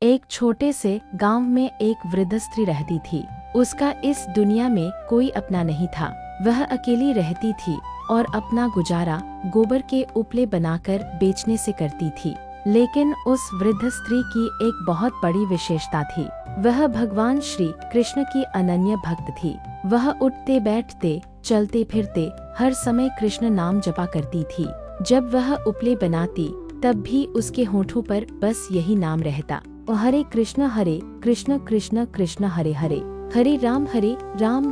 एक छोटे से गांव में एक वृद्ध स्त्री रहती थी। उसका इस दुनिया में कोई अपना नहीं था। वह अकेली रहती थी और अपना गुजारा गोबर के उपले बनाकर बेचने से करती थी। लेकिन उस वृद्ध स्त्री की एक बहुत बड़ी विशेषता थी। वह भगवान श्री कृष्ण की अनन्य भक्त थी। वह उठते बैठते चलते फिरते हर समय कृष्ण नाम जपा करती थी। जब वह उपले बनाती तब भी उसके होठों पर बस यही नाम रहता, हरे कृष्ण कृष्ण कृष्ण हरे हरे, हरे राम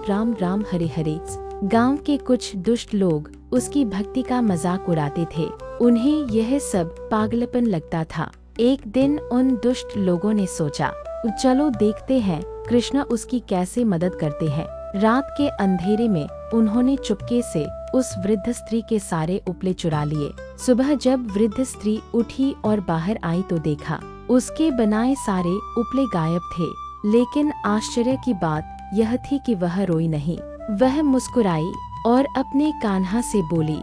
राम राम हरे हरे। गांव के कुछ दुष्ट लोग उसकी भक्ति का मजाक उड़ाते थे। उन्हें यह सब पागलपन लगता था। एक दिन उन दुष्ट लोगों ने सोचा, चलो देखते हैं कृष्ण उसकी कैसे मदद करते हैं। रात के अंधेरे में उन्होंने चुपके से उस वृद्ध स्त्री के सारे उपले चुरा लिए। सुबह जब वृद्ध स्त्री उठी और बाहर आई तो देखा उसके बनाए सारे उपले गायब थे। लेकिन आश्चर्य की बात यह थी कि वह रोई नहीं। वह मुस्कुराई और अपने कान्हा से बोली,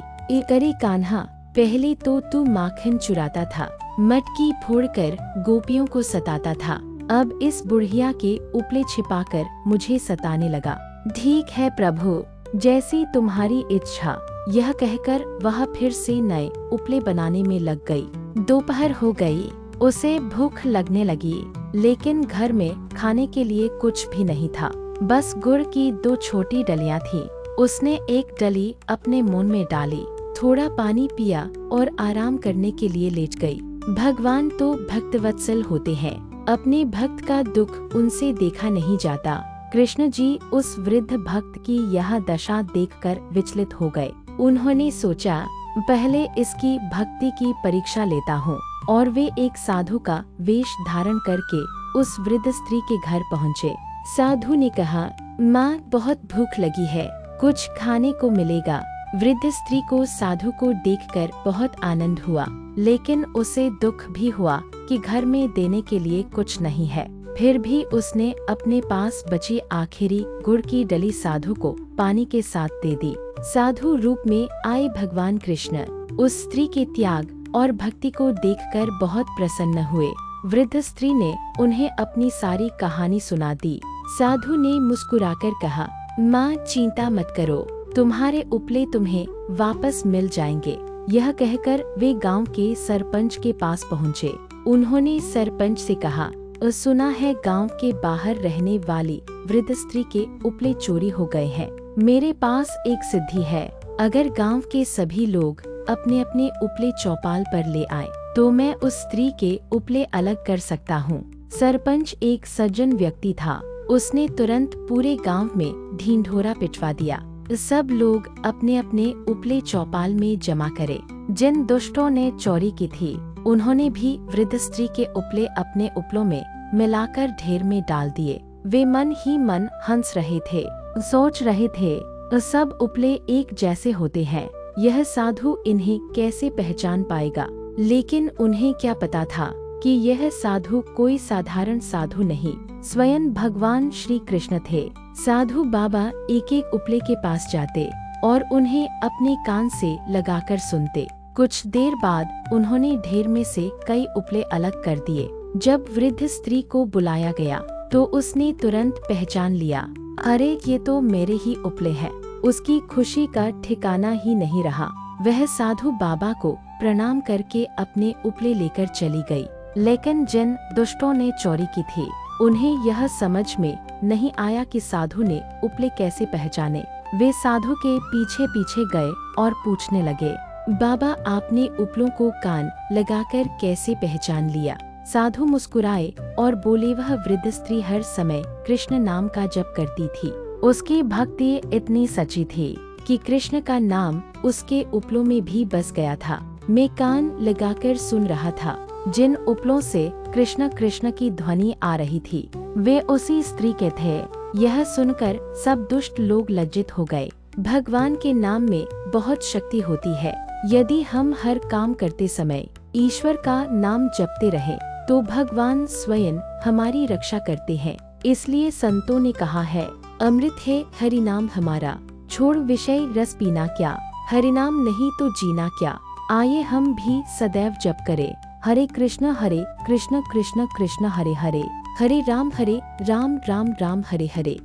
अरे कान्हा, पहले तो तू माखन चुराता था, मटकी फोड़कर गोपियों को सताता था, अब इस बुढ़िया के उपले छिपाकर मुझे सताने लगा। ठीक है प्रभु, जैसी तुम्हारी इच्छा। यह कहकर वह फिर से नए उपले बनाने में लग गई। दोपहर हो गई, उसे भूख लगने लगी, लेकिन घर में खाने के लिए कुछ भी नहीं था। बस गुड़ की 2 छोटी डलियां थी। उसने एक डली अपने मुंह में डाली, थोड़ा पानी पिया और आराम करने के लिए लेट गई। भगवान तो भक्तवत्सल होते हैं, अपने भक्त का दुख उनसे देखा नहीं जाता। कृष्ण जी उस वृद्ध भक्त की यह दशा देखकर विचलित हो गए। उन्होंने सोचा, पहले इसकी भक्ति की परीक्षा लेता हूँ। और वे एक साधु का वेश धारण करके उस वृद्ध स्त्री के घर पहुँचे। साधु ने कहा, माँ बहुत भूख लगी है, कुछ खाने को मिलेगा। वृद्ध स्त्री को साधु को देखकर बहुत आनंद हुआ, लेकिन उसे दुख भी हुआ कि घर में देने के लिए कुछ नहीं है। फिर भी उसने अपने पास बची आखिरी गुड़ की डली साधु को पानी के साथ दे दी। साधु रूप में आए भगवान कृष्ण उस स्त्री के त्याग और भक्ति को देखकर बहुत प्रसन्न हुए। वृद्ध स्त्री ने उन्हें अपनी सारी कहानी सुना दी। साधु ने मुस्कुराकर कहा, माँ चिंता मत करो, तुम्हारे उपले तुम्हें वापस मिल जाएंगे। यह कहकर वे गांव के सरपंच के पास पहुँचे। उन्होंने सरपंच से कहा, सुना है गांव के बाहर रहने वाली वृद्ध स्त्री के उपले चोरी हो गए हैं। मेरे पास एक सिद्धि है, अगर गांव के सभी लोग अपने अपने उपले चौपाल पर ले आए तो मैं उस स्त्री के उपले अलग कर सकता हूँ। सरपंच एक सज्जन व्यक्ति था। उसने तुरंत पूरे गांव में ढिंढोरा पिटवा दिया। सब लोग अपने अपने उपले चौपाल में जमा करे। जिन दुष्टों ने चोरी की थी उन्होंने भी वृद्ध स्त्री के उपले अपने उपलों में मिलाकर ढेर में डाल दिए। वे मन ही मन हंस रहे थे, सोच रहे थे, सब उपले एक जैसे होते हैं, यह साधु इन्हें कैसे पहचान पाएगा। लेकिन उन्हें क्या पता था कि यह साधु कोई साधारण साधु नहीं, स्वयं भगवान श्री कृष्ण थे। साधु बाबा एक एक उपले के पास जाते और उन्हें अपने कान से लगाकर सुनते। कुछ देर बाद उन्होंने ढेर में से कई उपले अलग कर दिए। जब वृद्ध स्त्री को बुलाया गया तो उसने तुरंत पहचान लिया, अरे ये तो मेरे ही उपले हैं। उसकी खुशी का ठिकाना ही नहीं रहा। वह साधु बाबा को प्रणाम करके अपने उपले लेकर चली गई। लेकिन जिन दुष्टों ने चोरी की थी उन्हें यह समझ में नहीं आया कि साधु ने उपले कैसे पहचाने। वे साधु के पीछे पीछे गए और पूछने लगे, बाबा आपने उपलों को कान लगाकर कैसे पहचान लिया। साधु मुस्कुराए और बोले, वह वृद्ध स्त्री हर समय कृष्ण नाम का जप करती थी। उसकी भक्ति इतनी सच्ची थी कि कृष्ण का नाम उसके उपलों में भी बस गया था। मैं कान लगाकर सुन रहा था। जिन उपलों से कृष्ण कृष्ण की ध्वनि आ रही थी वे उसी स्त्री के थे। यह सुनकर सब दुष्ट लोग लज्जित हो गए। भगवान के नाम में बहुत शक्ति होती है। यदि हम हर काम करते समय ईश्वर का नाम जपते रहे तो भगवान स्वयं हमारी रक्षा करते हैं। इसलिए संतों ने कहा है, अमृत है हरि नाम हमारा, छोड़ विषय रस पीना क्या, हरि नाम नहीं तो जीना क्या। आइए हम भी सदैव जप करें, हरे कृष्ण कृष्ण कृष्ण हरे हरे, हरे राम राम राम हरे हरे।